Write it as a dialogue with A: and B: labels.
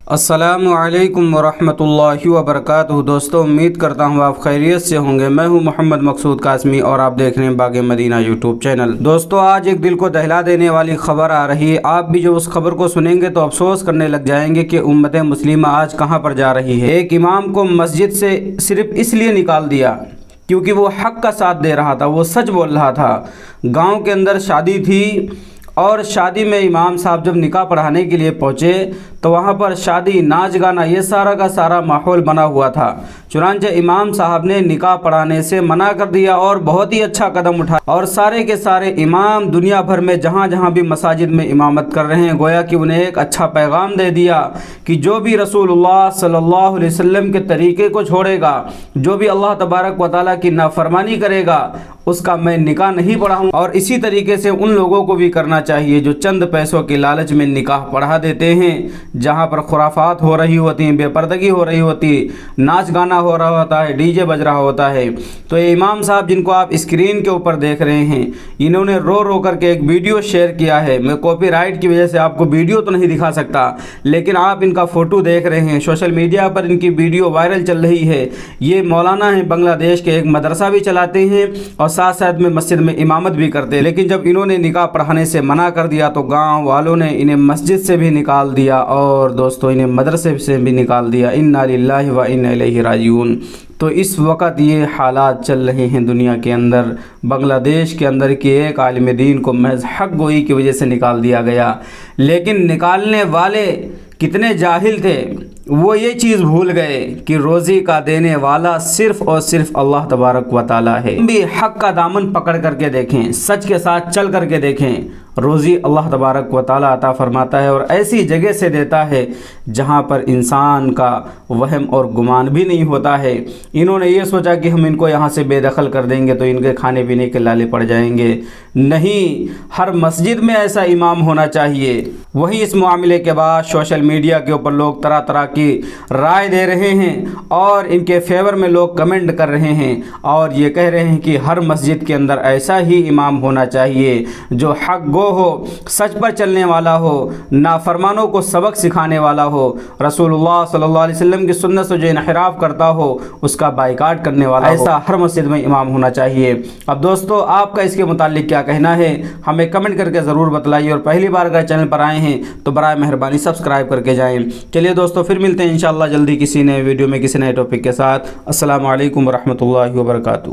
A: السلام علیکم ورحمۃ اللہ وبرکاتہ۔ دوستوں، امید کرتا ہوں آپ خیریت سے ہوں گے۔ میں ہوں محمد مقصود قاسمی اور آپ دیکھ رہے ہیں باغ مدینہ یوٹیوب چینل۔ دوستوں، آج ایک دل کو دہلا دینے والی خبر آ رہی ہے۔ آپ بھی جو اس خبر کو سنیں گے تو افسوس کرنے لگ جائیں گے کہ امت مسلمہ آج کہاں پر جا رہی ہے۔ ایک امام کو مسجد سے صرف اس لیے نکال دیا کیونکہ وہ حق کا ساتھ دے رہا تھا، وہ سچ بول رہا تھا۔ گاؤں کے اندر شادی تھی اور شادی میں امام صاحب جب نکاح پڑھانے کے لیے پہنچے تو وہاں پر شادی، ناچ گانا، یہ سارا کا سارا ماحول بنا ہوا تھا۔ چنانچہ امام صاحب نے نکاح پڑھانے سے منع کر دیا اور بہت ہی اچھا قدم اٹھا، اور سارے کے سارے امام دنیا بھر میں جہاں جہاں بھی مساجد میں امامت کر رہے ہیں، گویا کہ انہیں ایک اچھا پیغام دے دیا کہ جو بھی رسول اللہ صلی اللہ علیہ وسلم کے طریقے کو چھوڑے گا، جو بھی اللہ تبارک و تعالیٰ کی نافرمانی کرے گا، اس کا میں نکاح نہیں پڑھاؤں۔ اور اسی طریقے سے ان لوگوں کو بھی کرنا چاہیے جو چند پیسوں کے لالچ میں نکاح پڑھا دیتے ہیں، جہاں پر خرافات ہو رہی ہوتی ہیں، بے پردگی ہو رہی ہوتی، ناچ گانا ہو رہا ہوتا ہے، ڈی جے بج رہا ہوتا ہے۔ تو یہ امام صاحب جن کو آپ اسکرین کے اوپر دیکھ رہے ہیں، انہوں نے رو رو کر کے ایک ویڈیو شیئر کیا ہے۔ میں کاپی رائٹ کی وجہ سے آپ کو ویڈیو تو نہیں دکھا سکتا، لیکن آپ ان کا فوٹو دیکھ رہے ہیں، سوشل میڈیا پر ان کی ویڈیو وائرل چل رہی ہے۔ یہ مولانا ہیں، بنگلہ دیش کے، ایک مدرسہ بھی چلاتے ہیں اور ساتھ ساتھ میں مسجد میں امامت بھی کرتے ہیں۔ لیکن جب انہوں نے نکاح پڑھانے سے منع کر دیا تو گاؤں والوں نے انہیں مسجد سے بھی نکال دیا اور دوستوں انہیں مدرسے سے بھی نکال دیا۔ انا للہ و انا الیہ راجعون۔ تو اس وقت یہ حالات چل رہے ہیں دنیا کے اندر۔ بنگلہ دیش کے اندر کی ایک عالم دین کو محض حق گوئی کی وجہ سے نکال دیا گیا، لیکن نکالنے والے کتنے جاہل تھے، وہ یہ چیز بھول گئے کہ روزی کا دینے والا صرف اور صرف اللہ تبارک و تعالیٰ ہے۔ ہم بھی حق کا دامن پکڑ کر کے دیکھیں، سچ کے ساتھ چل کر کے دیکھیں، روزی اللہ تبارک و تعالیٰ عطا فرماتا ہے اور ایسی جگہ سے دیتا ہے جہاں پر انسان کا وہم اور گمان بھی نہیں ہوتا ہے۔ انہوں نے یہ سوچا کہ ہم ان کو یہاں سے بے دخل کر دیں گے تو ان کے کھانے پینے کے لالے پڑ جائیں گے۔ نہیں، ہر مسجد میں ایسا امام ہونا چاہیے۔ وہی اس معاملے کے بعد سوشل میڈیا کے اوپر لوگ طرح طرح کی رائے دے رہے ہیں اور ان کے فیور میں لوگ کمنٹ کر رہے ہیں اور یہ کہہ رہے ہیں کہ ہر مسجد کے اندر ایسا ہی امام ہونا چاہیے جو حق گو ہو، سچ پر چلنے والا ہو، نافرمانوں کو سبق سکھانے والا ہو، رسول اللہ صلی اللہ علیہ وسلم کی سنت سے جو انحراف کرتا ہو اس کا بائیکاٹ کرنے والا ہو۔ ایسا ہر مسجد میں امام ہونا چاہیے۔ اب دوستو، آپ کا اس کے متعلق کیا کہنا ہے ہمیں کمنٹ کر کے ضرور بتلائیے، اور پہلی بار اگر چینل پر آئے ہیں تو برائے مہربانی سبسکرائب کر کے جائیں۔ چلیے دوستو، پھر ملتے ہیں انشاءاللہ جلدی کسی نئے ویڈیو میں کسی نئے ٹاپک کے ساتھ۔ السلام علیکم ورحمۃ اللہ وبرکاتہ۔